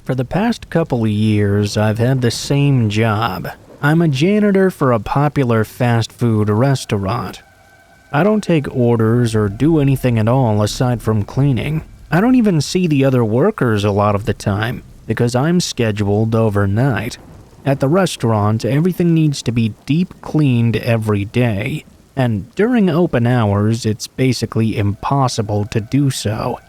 For the past couple of years, I've had the same job. I'm a janitor for a popular fast food restaurant. I don't take orders or do anything at all aside from cleaning. I don't even see the other workers a lot of the time because I'm scheduled overnight. At the restaurant, everything needs to be deep cleaned every day, and during open hours, it's basically impossible to do so.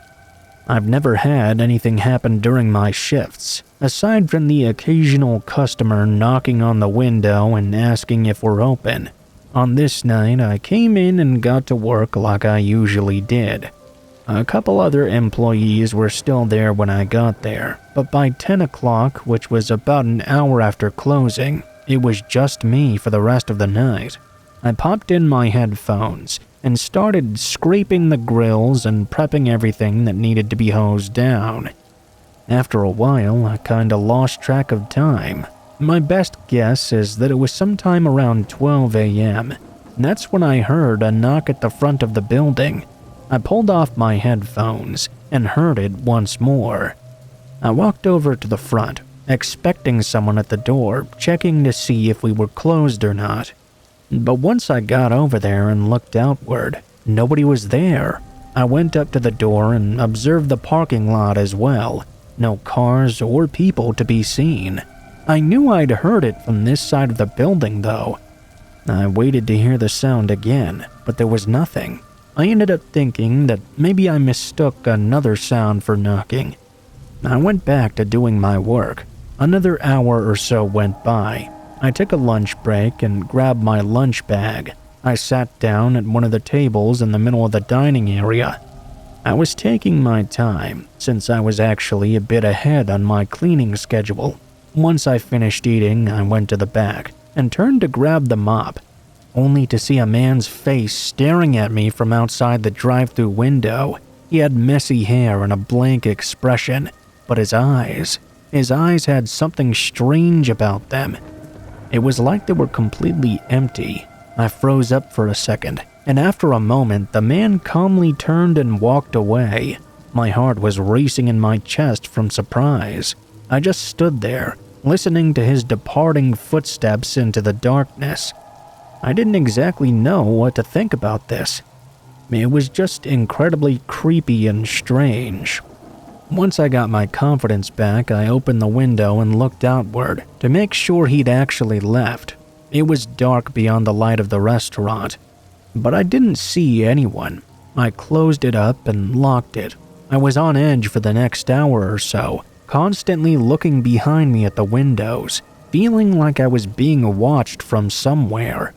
I've never had anything happen during my shifts, aside from the occasional customer knocking on the window and asking if we're open. On this night, I came in and got to work like I usually did. A couple other employees were still there when I got there, but by 10 o'clock, which was about an hour after closing, it was just me for the rest of the night. I popped in my headphones and started scraping the grills and prepping everything that needed to be hosed down. After a while, I kinda lost track of time. My best guess is that it was sometime around 12 a.m. That's when I heard a knock at the front of the building. I pulled off my headphones and heard it once more. I walked over to the front, expecting someone at the door, checking to see if we were closed or not. But once I got over there and looked outward, nobody was there. I went up to the door and observed the parking lot as well. No cars or people to be seen. I knew I'd heard it from this side of the building though. I waited to hear the sound again, but there was nothing. I ended up thinking that maybe I mistook another sound for knocking. I went back to doing my work. Another hour or so went by. I took a lunch break and grabbed my lunch bag. I sat down at one of the tables in the middle of the dining area. I was taking my time, since I was actually a bit ahead on my cleaning schedule. Once I finished eating, I went to the back and turned to grab the mop, only to see a man's face staring at me from outside the drive-thru window. He had messy hair and a blank expression, but his eyes had something strange about them. It was like they were completely empty. I froze up for a second, and after a moment, the man calmly turned and walked away. My heart was racing in my chest from surprise. I just stood there, listening to his departing footsteps into the darkness. I didn't exactly know what to think about this. It was just incredibly creepy and strange. Once I got my confidence back, I opened the window and looked outward to make sure he'd actually left. It was dark beyond the light of the restaurant, but I didn't see anyone. I closed it up and locked it. I was on edge for the next hour or so, constantly looking behind me at the windows, feeling like I was being watched from somewhere.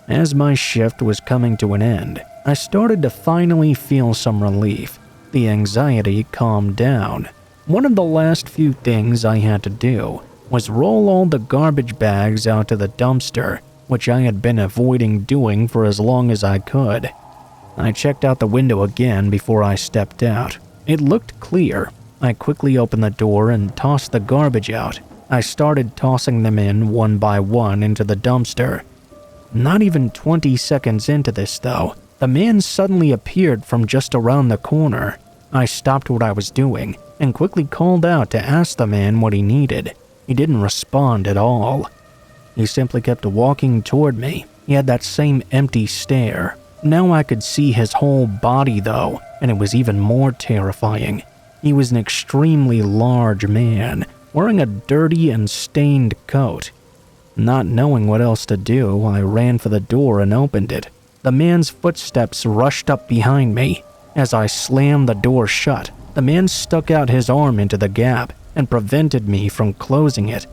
As my shift was coming to an end, I started to finally feel some relief. The anxiety calmed down. One of the last few things I had to do was roll all the garbage bags out to the dumpster, which I had been avoiding doing for as long as I could. I checked out the window again before I stepped out. It looked clear. I quickly opened the door and tossed the garbage out. I started tossing them in one by one into the dumpster. Not even 20 seconds into this though, the man suddenly appeared from just around the corner. I stopped what I was doing and quickly called out to ask the man what he needed. He didn't respond at all. He simply kept walking toward me. He had that same empty stare. Now I could see his whole body though, and it was even more terrifying. He was an extremely large man, wearing a dirty and stained coat. Not knowing what else to do, I ran for the door and opened it. The man's footsteps rushed up behind me. As I slammed the door shut, the man stuck out his arm into the gap and prevented me from closing it.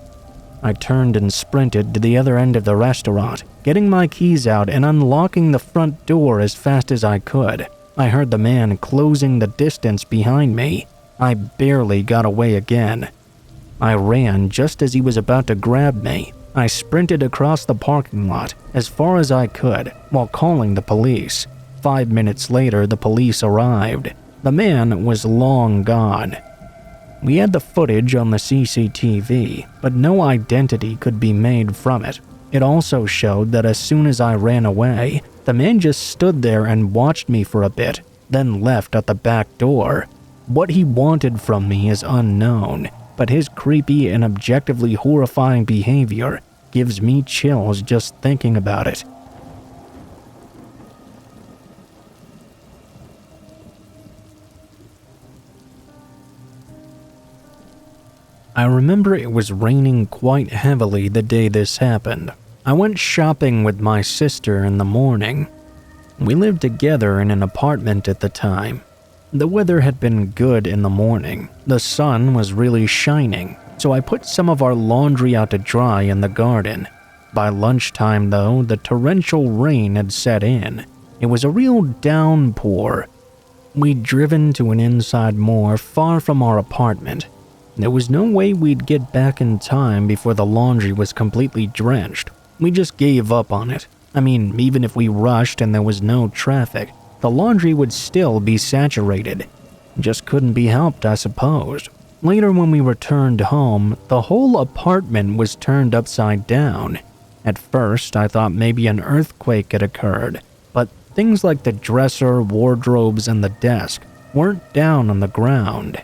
I turned and sprinted to the other end of the restaurant, getting my keys out and unlocking the front door as fast as I could. I heard the man closing the distance behind me. I barely got away again. I ran just as he was about to grab me. I sprinted across the parking lot as far as I could while calling the police. 5 minutes later, the police arrived. The man was long gone. We had the footage on the CCTV, but no identity could be made from it. It also showed that as soon as I ran away, the man just stood there and watched me for a bit, then left at the back door. What he wanted from me is unknown. but his creepy and objectively horrifying behavior gives me chills just thinking about it. I remember it was raining quite heavily the day this happened. I went shopping with my sister in the morning. We lived together in an apartment at the time. The weather had been good in the morning. The sun was really shining, so I put some of our laundry out to dry in the garden. By lunchtime, though, the torrential rain had set in. It was a real downpour. We'd driven to an inside moor far from our apartment. There was no way we'd get back in time before the laundry was completely drenched. We just gave up on it. I mean, even if we rushed and there was no traffic, the laundry would still be saturated. Just couldn't be helped, I suppose. Later when we returned home, the whole apartment was turned upside down. At first, I thought maybe an earthquake had occurred, but things like the dresser, wardrobes, and the desk weren't down on the ground.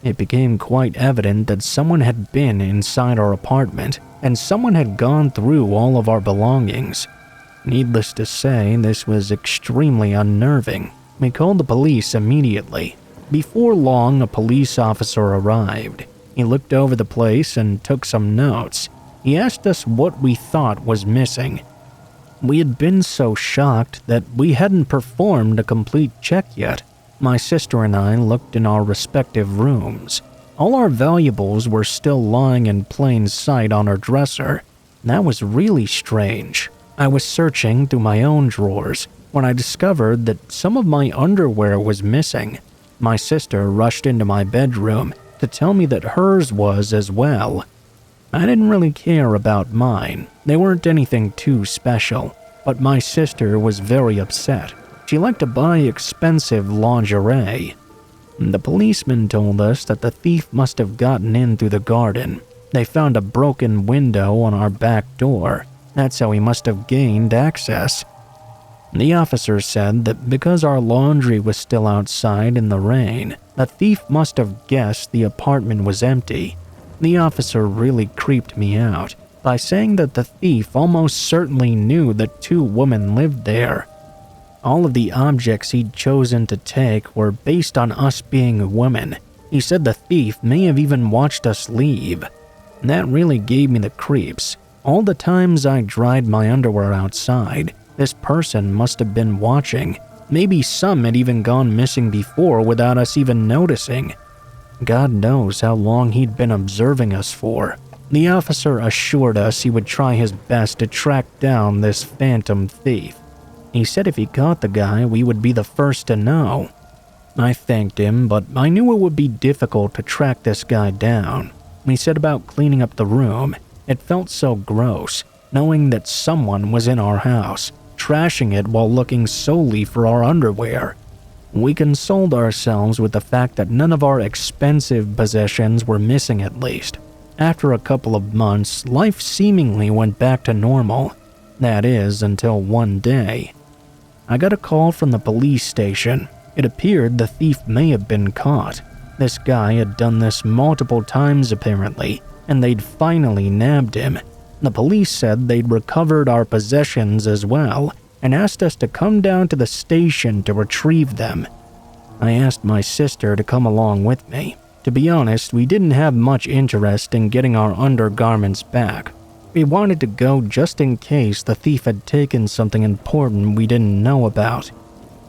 It became quite evident that someone had been inside our apartment, and someone had gone through all of our belongings. Needless to say, this was extremely unnerving. We called the police immediately. Before long, a police officer arrived. He looked over the place and took some notes. He asked us what we thought was missing. We had been so shocked that we hadn't performed a complete check yet. My sister and I looked in our respective rooms. All our valuables were still lying in plain sight on our dresser. That was really strange. I was searching through my own drawers when I discovered that some of my underwear was missing. My sister rushed into my bedroom to tell me that hers was as well. I didn't really care about mine. They weren't anything too special, but my sister was very upset. She liked to buy expensive lingerie. The policeman told us that the thief must have gotten in through the garden. They found a broken window on our back door. That's how he must have gained access. The officer said that because our laundry was still outside in the rain, the thief must have guessed the apartment was empty. The officer really creeped me out by saying that the thief almost certainly knew that 2 women lived there. All of the objects he'd chosen to take were based on us being women. He said the thief may have even watched us leave. That really gave me the creeps. All the times I dried my underwear outside, this person must have been watching. Maybe some had even gone missing before without us even noticing. God knows how long he'd been observing us for. The officer assured us he would try his best to track down this phantom thief. He said if he caught the guy, we would be the first to know. I thanked him, but I knew it would be difficult to track this guy down. He said about cleaning up the room. It felt so gross, knowing that someone was in our house, trashing it while looking solely for our underwear. We consoled ourselves with the fact that none of our expensive possessions were missing at least. After a couple of months, life seemingly went back to normal. That is, until one day. I got a call from the police station. It appeared the thief may have been caught. This guy had done this multiple times apparently, and they'd finally nabbed him. The police said they'd recovered our possessions as well, and asked us to come down to the station to retrieve them. I asked my sister to come along with me. To be honest, we didn't have much interest in getting our undergarments back. We wanted to go just in case the thief had taken something important we didn't know about.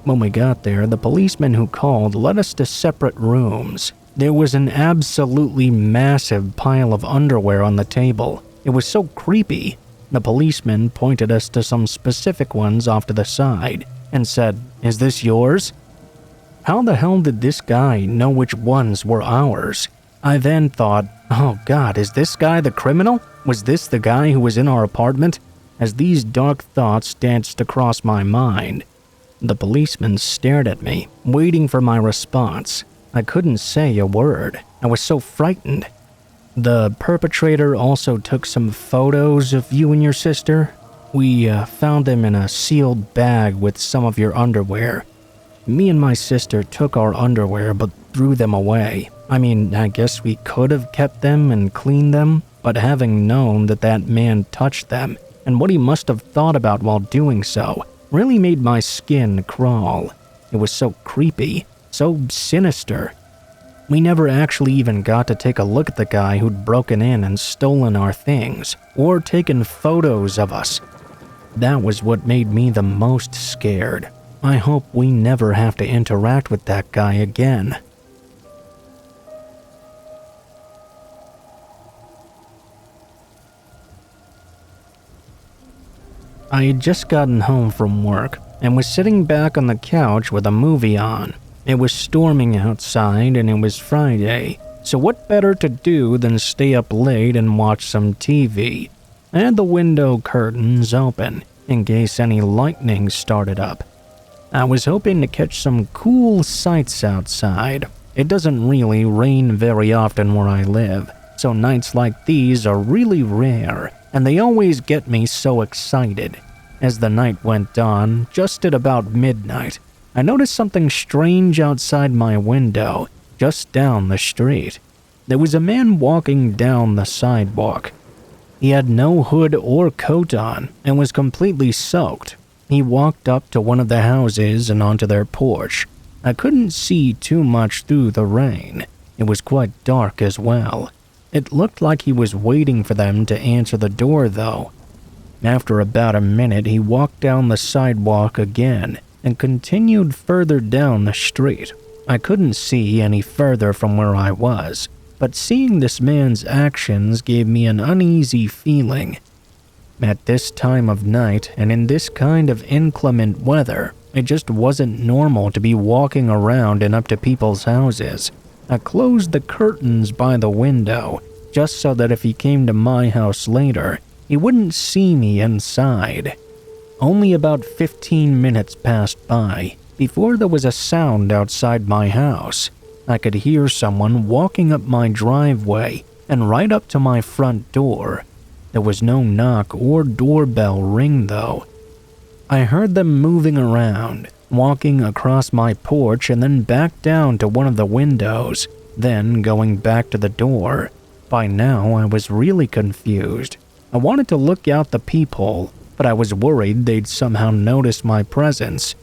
When we got there, the policeman who called led us to separate rooms. There was an absolutely massive pile of underwear on the table. It was so creepy. The policeman pointed us to some specific ones off to the side and said, "Is this yours?" How the hell did this guy know which ones were ours? I then thought, oh God, is this guy the criminal? Was this the guy who was in our apartment? As these dark thoughts danced across my mind, the policeman stared at me, waiting for my response. I couldn't say a word. I was so frightened. The perpetrator also took some photos of you and your sister. We found them in a sealed bag with some of your underwear. Me and my sister took our underwear but threw them away. I mean, I guess we could have kept them and cleaned them, but having known that that man touched them and what he must have thought about while doing so really made my skin crawl. It was so creepy, so sinister. We never actually even got to take a look at the guy who'd broken in and stolen our things, or taken photos of us. That was what made me the most scared. I hope we never have to interact with that guy again. I had just gotten home from work and was sitting back on the couch with a movie on. It was storming outside and it was Friday, so what better to do than stay up late and watch some TV? I had the window curtains open in case any lightning started up. I was hoping to catch some cool sights outside. It doesn't really rain very often where I live, so nights like these are really rare, and they always get me so excited. As the night went on, just at about midnight, I noticed something strange outside my window, just down the street. There was a man walking down the sidewalk. He had no hood or coat on and was completely soaked. He walked up to one of the houses and onto their porch. I couldn't see too much through the rain. It was quite dark as well. It looked like he was waiting for them to answer the door, though. After about a minute, he walked down the sidewalk again and continued further down the street. I couldn't see any further from where I was, but seeing this man's actions gave me an uneasy feeling. At this time of night and in this kind of inclement weather, it just wasn't normal to be walking around and up to people's houses. I closed the curtains by the window, just so that if he came to my house later, he wouldn't see me inside. Only about 15 minutes passed by before there was a sound outside my house. I could hear someone walking up my driveway and right up to my front door. There was no knock or doorbell ring, though. I heard them moving around, walking across my porch and then back down to one of the windows, then going back to the door. By now, I was really confused. I wanted to look out the peephole, but I was worried they'd somehow notice my presence.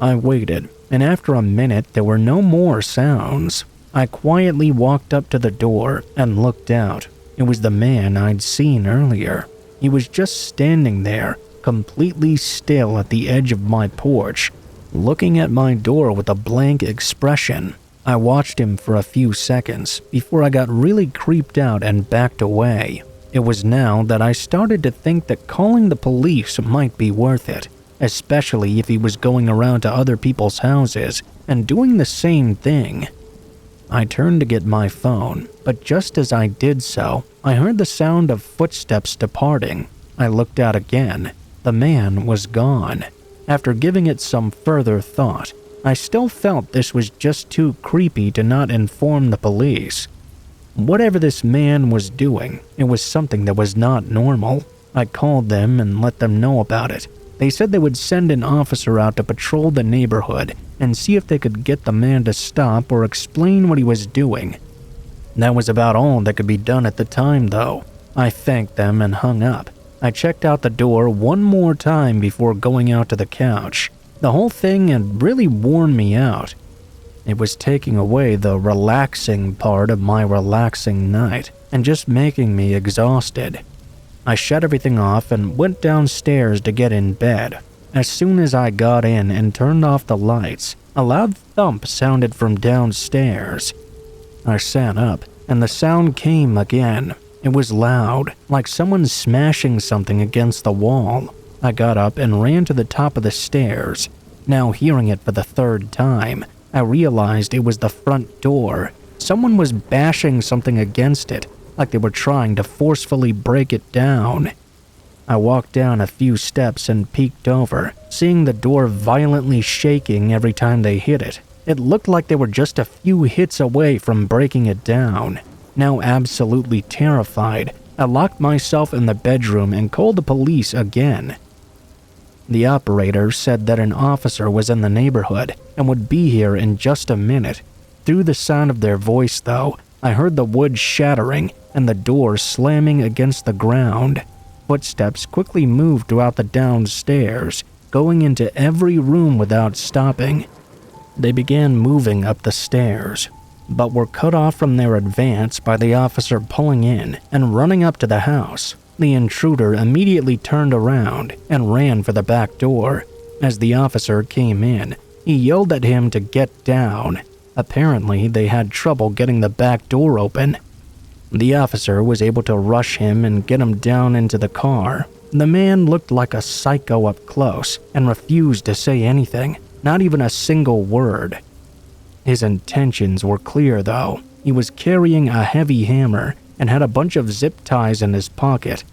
I waited, and after a minute, there were no more sounds. I quietly walked up to the door and looked out. It was the man I'd seen earlier. He was just standing there, completely still at the edge of my porch, looking at my door with a blank expression. I watched him for a few seconds before I got really creeped out and backed away. It was now that I started to think that calling the police might be worth it, especially if he was going around to other people's houses and doing the same thing. I turned to get my phone, but just as I did so, I heard the sound of footsteps departing. I looked out again. The man was gone. After giving it some further thought, I still felt this was just too creepy to not inform the police. Whatever this man was doing, it was something that was not normal. I called them and let them know about it. They said they would send an officer out to patrol the neighborhood and see if they could get the man to stop or explain what he was doing. That was about all that could be done at the time, though. I thanked them and hung up. I checked out the door one more time before going out to the couch. The whole thing had really worn me out. It was taking away the relaxing part of my relaxing night and just making me exhausted. I shut everything off and went downstairs to get in bed. As soon as I got in and turned off the lights, a loud thump sounded from downstairs. I sat up, and the sound came again. It was loud, like someone smashing something against the wall. I got up and ran to the top of the stairs. Now hearing it for the third time, I realized it was the front door. Someone was bashing something against it, like they were trying to forcefully break it down. I walked down a few steps and peeked over, seeing the door violently shaking every time they hit it. It looked like they were just a few hits away from breaking it down. Now absolutely terrified, I locked myself in the bedroom and called the police again. The operator said that an officer was in the neighborhood and would be here in just a minute. Through the sound of their voice, though, I heard the wood shattering and the door slamming against the ground. Footsteps quickly moved throughout the downstairs, going into every room without stopping. They began moving up the stairs, but were cut off from their advance by the officer pulling in and running up to the house. The intruder immediately turned around and ran for the back door. As the officer came in, he yelled at him to get down. Apparently, they had trouble getting the back door open. The officer was able to rush him and get him down into the car. The man looked like a psycho up close and refused to say anything, not even a single word. His intentions were clear, though. He was carrying a heavy hammer and had a bunch of zip ties in his pocket.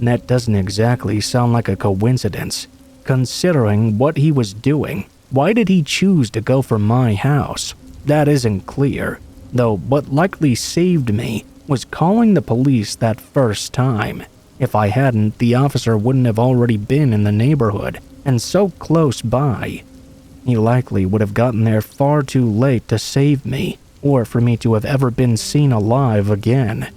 That doesn't exactly sound like a coincidence. Considering what he was doing, why did he choose to go for my house? That isn't clear, though what likely saved me was calling the police that first time. If I hadn't, the officer wouldn't have already been in the neighborhood and so close by. He likely would have gotten there far too late to save me, or for me to have ever been seen alive again.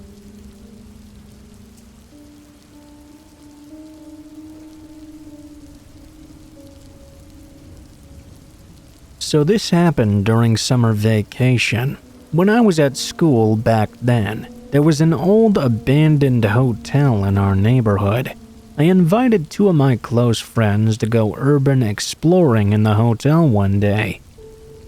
So this happened during summer vacation. When I was at school back then, there was an old abandoned hotel in our neighborhood. I invited two of my close friends to go urban exploring in the hotel one day.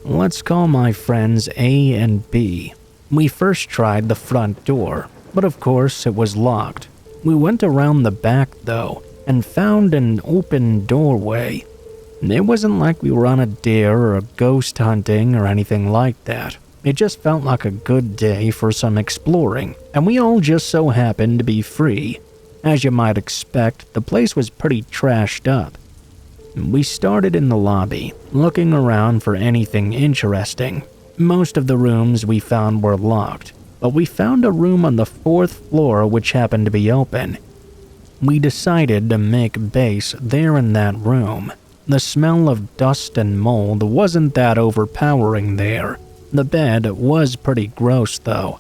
Let's call my friends A and B. We first tried the front door, but of course it was locked. We went around the back though, and found an open doorway. It wasn't like we were on a dare or ghost hunting or anything like that. It just felt like a good day for some exploring, and we all just so happened to be free. As you might expect, the place was pretty trashed up. We started in the lobby, looking around for anything interesting. Most of the rooms we found were locked, but we found a room on the 4th floor which happened to be open. We decided to make base there in that room. The smell of dust and mold wasn't that overpowering there. The bed was pretty gross though.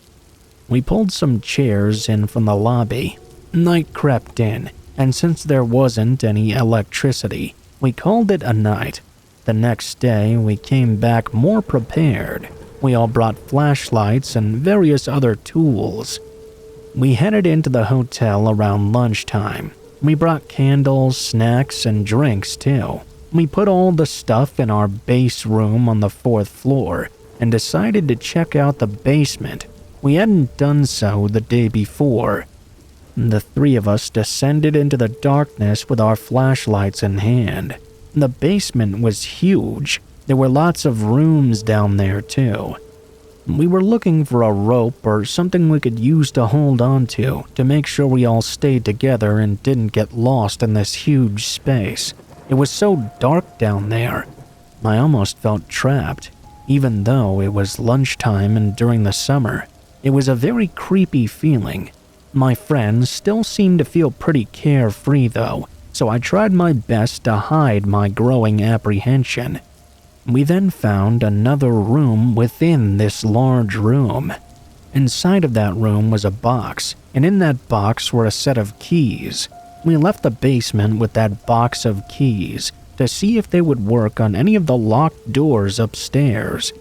We pulled some chairs in from the lobby. Night crept in, and since there wasn't any electricity, we called it a night. The next day, we came back more prepared. We all brought flashlights and various other tools. We headed into the hotel around lunchtime. We brought candles, snacks, and drinks too. We put all the stuff in our base room on the 4th floor and decided to check out the basement. We hadn't done so the day before. The three of us descended into the darkness with our flashlights in hand. The basement was huge. There were lots of rooms down there too. We were looking for a rope or something we could use to hold on to make sure we all stayed together and didn't get lost in this huge space. It was so dark down there. I almost felt trapped, even though it was lunchtime and during the summer. It was a very creepy feeling. My friends still seemed to feel pretty carefree though, so I tried my best to hide my growing apprehension. We then found another room within this large room. Inside of that room was a box, and in that box were a set of keys. We left the basement with that box of keys to see if they would work on any of the locked doors upstairs.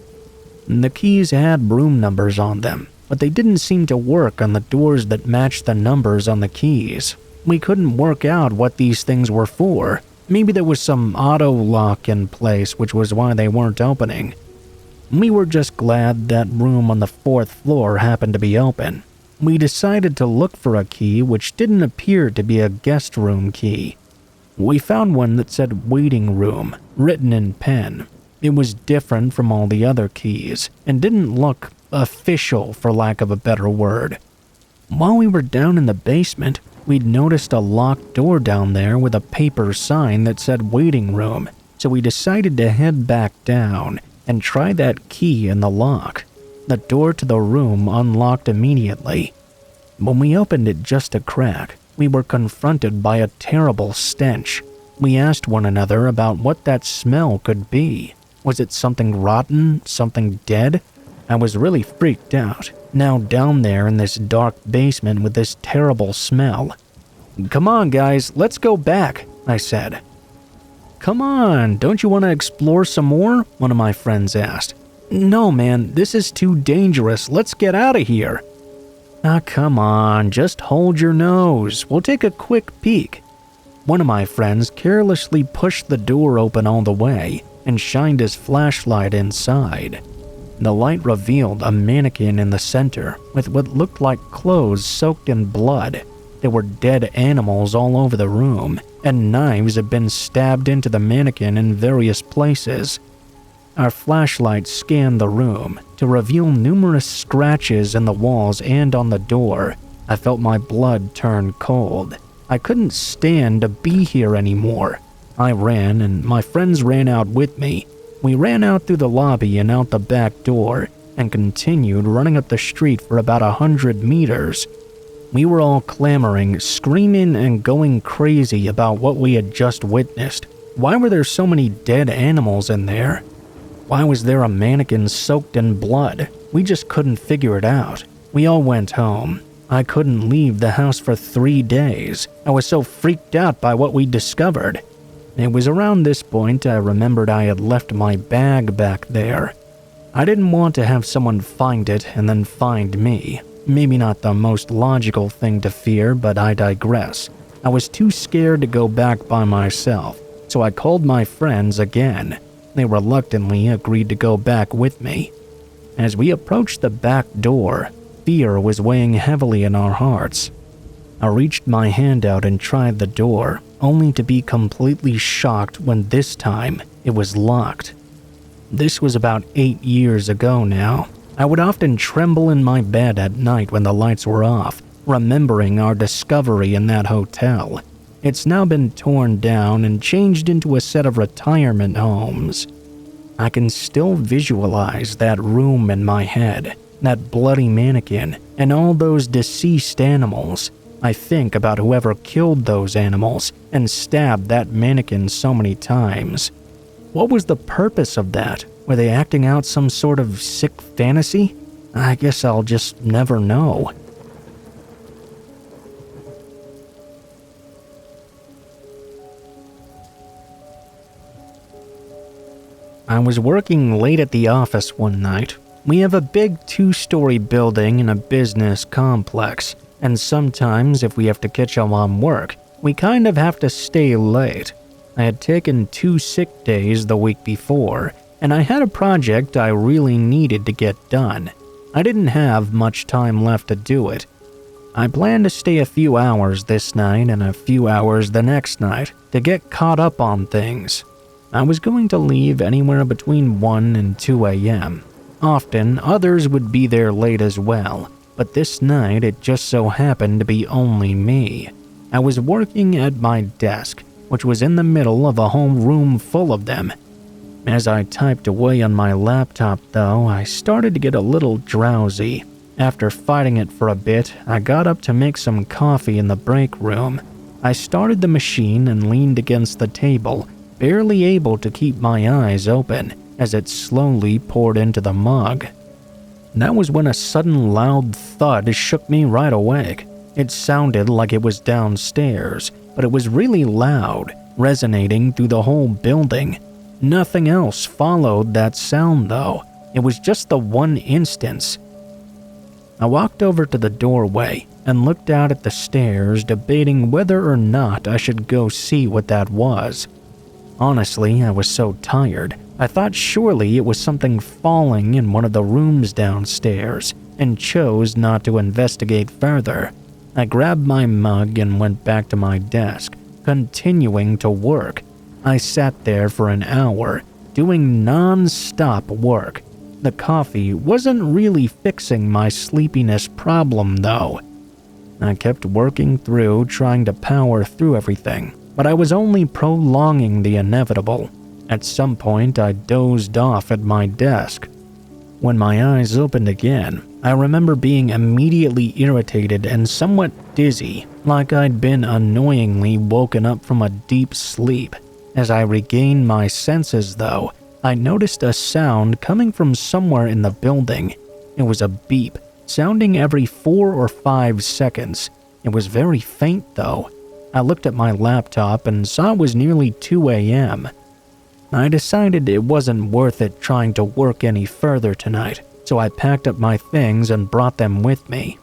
The keys had room numbers on them, but they didn't seem to work on the doors that matched the numbers on the keys. We couldn't work out what these things were for. Maybe there was some auto lock in place, which was why they weren't opening. We were just glad that room on the 4th floor happened to be open. We decided to look for a key which didn't appear to be a guest room key. We found one that said waiting room, written in pen. It was different from all the other keys and didn't look official, for lack of a better word. While we were down in the basement, we'd noticed a locked door down there with a paper sign that said waiting room, so we decided to head back down and try that key in the lock. The door to the room unlocked immediately. When we opened it just a crack, we were confronted by a terrible stench. We asked one another about what that smell could be. Was it something rotten? Something dead? I was really freaked out, now down there in this dark basement with this terrible smell. "Come on, guys, let's go back," I said. "Come on, don't you want to explore some more?" one of my friends asked. "No, man, this is too dangerous. Let's get out of here." "Ah, come on, just hold your nose. We'll take a quick peek." One of my friends carelessly pushed the door open all the way and shined his flashlight inside. The light revealed a mannequin in the center with what looked like clothes soaked in blood. There were dead animals all over the room, and knives had been stabbed into the mannequin in various places. Our flashlight scanned the room to reveal numerous scratches in the walls and on the door. I felt my blood turn cold. I couldn't stand to be here anymore. I ran, and my friends ran out with me. We ran out through the lobby and out the back door, and continued running up the street for about 100 meters. We were all clamoring, screaming, and going crazy about what we had just witnessed. Why were there so many dead animals in there? Why was there a mannequin soaked in blood? We just couldn't figure it out. We all went home. I couldn't leave the house for 3 days. I was so freaked out by what we discovered. It was around this point I remembered I had left my bag back there. I didn't want to have someone find it and then find me. Maybe not the most logical thing to fear, but I digress. I was too scared to go back by myself, so I called my friends again. They reluctantly agreed to go back with me. As we approached the back door, fear was weighing heavily in our hearts. I reached my hand out and tried the door, only to be completely shocked when this time it was locked. This was about 8 years ago now. I would often tremble in my bed at night when the lights were off, remembering our discovery in that hotel. It's now been torn down and changed into a set of retirement homes. I can still visualize that room in my head, that bloody mannequin, and all those deceased animals. I think about whoever killed those animals and stabbed that mannequin so many times. What was the purpose of that? Were they acting out some sort of sick fantasy? I guess I'll just never know. I was working late at the office one night. We have a big 2-story building in a business complex, and sometimes if we have to catch up on work, we kind of have to stay late. I had taken 2 sick days the week before, and I had a project I really needed to get done. I didn't have much time left to do it. I planned to stay a few hours this night and a few hours the next night to get caught up on things. I was going to leave anywhere between 1 and 2 a.m. Often, others would be there late as well, but this night it just so happened to be only me. I was working at my desk, which was in the middle of a whole room full of them. As I typed away on my laptop, though, I started to get a little drowsy. After fighting it for a bit, I got up to make some coffee in the break room. I started the machine and leaned against the table, barely able to keep my eyes open as it slowly poured into the mug. That was when a sudden loud thud shook me right awake. It sounded like it was downstairs, but it was really loud, resonating through the whole building. Nothing else followed that sound, though. It was just the one instance. I walked over to the doorway and looked out at the stairs, debating whether or not I should go see what that was. Honestly, I was so tired, I thought surely it was something falling in one of the rooms downstairs, and chose not to investigate further. I grabbed my mug and went back to my desk, continuing to work. I sat there for an hour, doing non-stop work. The coffee wasn't really fixing my sleepiness problem, though. I kept working through, trying to power through everything, but I was only prolonging the inevitable. At some point, I dozed off at my desk. When my eyes opened again, I remember being immediately irritated and somewhat dizzy, like I'd been annoyingly woken up from a deep sleep. As I regained my senses, though, I noticed a sound coming from somewhere in the building. It was a beep, sounding every 4 or 5 seconds. It was very faint though. I looked at my laptop and saw it was nearly 2 a.m. I decided it wasn't worth it trying to work any further tonight, so I packed up my things and brought them with me.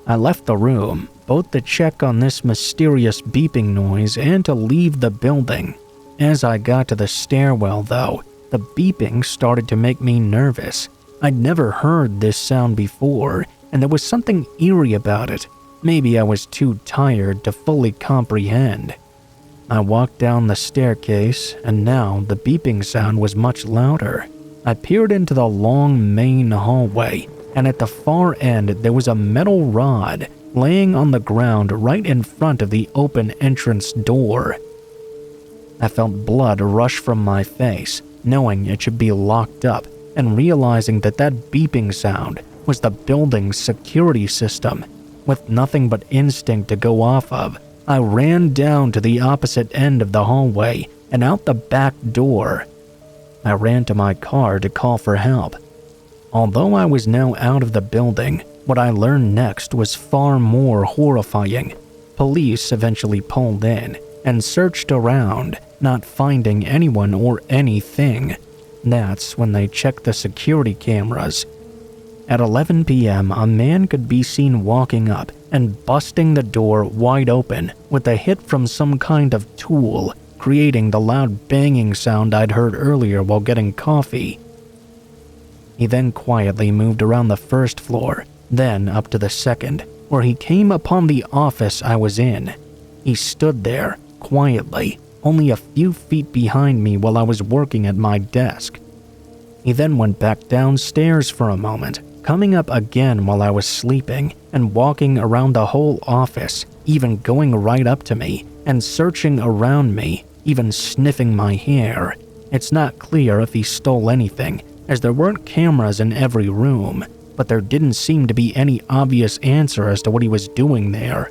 I left the room, both to check on this mysterious beeping noise and to leave the building. As I got to the stairwell though, the beeping started to make me nervous. I'd never heard this sound before, and there was something eerie about it. Maybe I was too tired to fully comprehend. I walked down the staircase, and now the beeping sound was much louder. I peered into the long main hallway, and at the far end there was a metal rod laying on the ground right in front of the open entrance door. I felt blood rush from my face, knowing it should be locked up, and realizing that beeping sound was the building's security system. With nothing but instinct to go off of, I ran down to the opposite end of the hallway and out the back door. I ran to my car to call for help. Although I was now out of the building, what I learned next was far more horrifying. Police eventually pulled in and searched around, not finding anyone or anything. That's when they checked the security cameras. At 11 p.m., a man could be seen walking up and busting the door wide open with a hit from some kind of tool, creating the loud banging sound I'd heard earlier while getting coffee. He then quietly moved around the first floor, then up to the second, where he came upon the office I was in. He stood there, quietly, only a few feet behind me while I was working at my desk. He then went back downstairs for a moment, coming up again while I was sleeping and walking around the whole office, even going right up to me and searching around me, even sniffing my hair. It's not clear if he stole anything, as there weren't cameras in every room, but there didn't seem to be any obvious answer as to what he was doing there.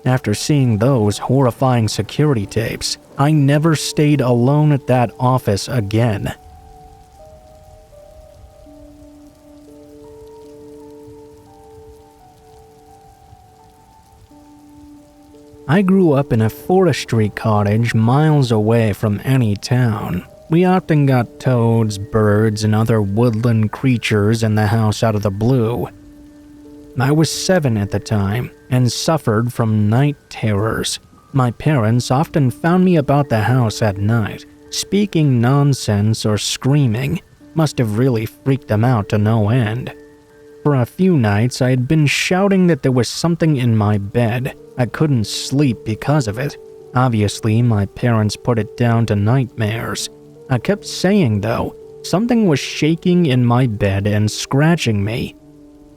After seeing those horrifying security tapes, I never stayed alone at that office again. I grew up in a forestry cottage miles away from any town. We often got toads, birds, and other woodland creatures in the house out of the blue. I was 7 at the time and suffered from night terrors. My parents often found me about the house at night, speaking nonsense or screaming. Must have really freaked them out to no end. For a few nights, I had been shouting that there was something in my bed. I couldn't sleep because of it. Obviously, my parents put it down to nightmares. I kept saying, though, something was shaking in my bed and scratching me.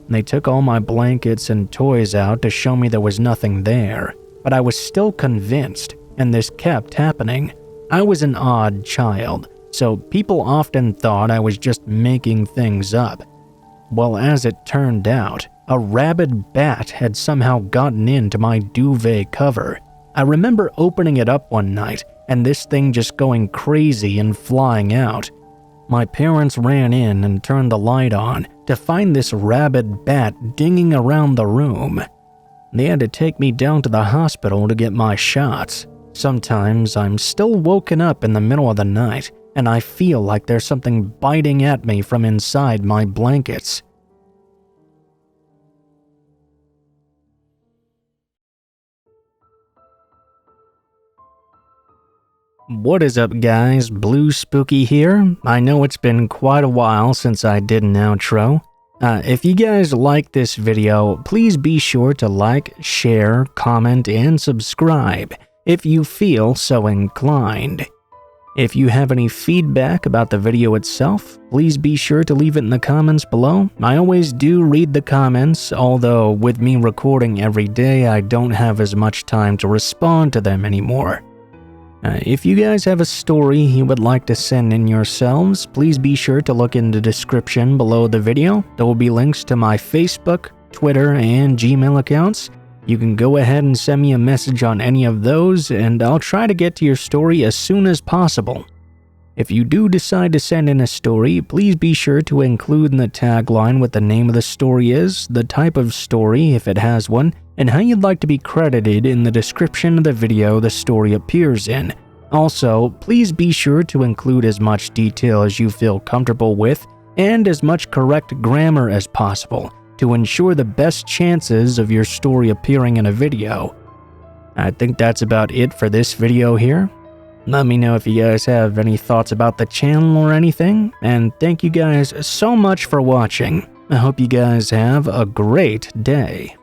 They took all my blankets and toys out to show me there was nothing there, but I was still convinced, and this kept happening. I was an odd child, so people often thought I was just making things up. Well, as it turned out, a rabid bat had somehow gotten into my duvet cover. I remember opening it up one night, and this thing just going crazy and flying out. My parents ran in and turned the light on to find this rabid bat dinging around the room. They had to take me down to the hospital to get my shots. Sometimes I'm still woken up in the middle of the night, and I feel like there's something biting at me from inside my blankets. What is up, guys? Blue Spooky here. I know it's been quite a while since I did an outro. If you guys like this video, please be sure to like, share, comment, and subscribe if you feel so inclined. If you have any feedback about the video itself, please be sure to leave it in the comments below. I always do read the comments, although with me recording every day, I don't have as much time to respond to them anymore. If you guys have a story you would like to send in yourselves, please be sure to look in the description below the video. There will be links to my Facebook, Twitter, and Gmail accounts. You can go ahead and send me a message on any of those, and I'll try to get to your story as soon as possible. If you do decide to send in a story, please be sure to include in the tagline what the name of the story is, the type of story if it has one, and how you'd like to be credited in the description of the video the story appears in. Also, please be sure to include as much detail as you feel comfortable with and as much correct grammar as possible to ensure the best chances of your story appearing in a video. I think that's about it for this video here. Let me know if you guys have any thoughts about the channel or anything, and thank you guys so much for watching. I hope you guys have a great day.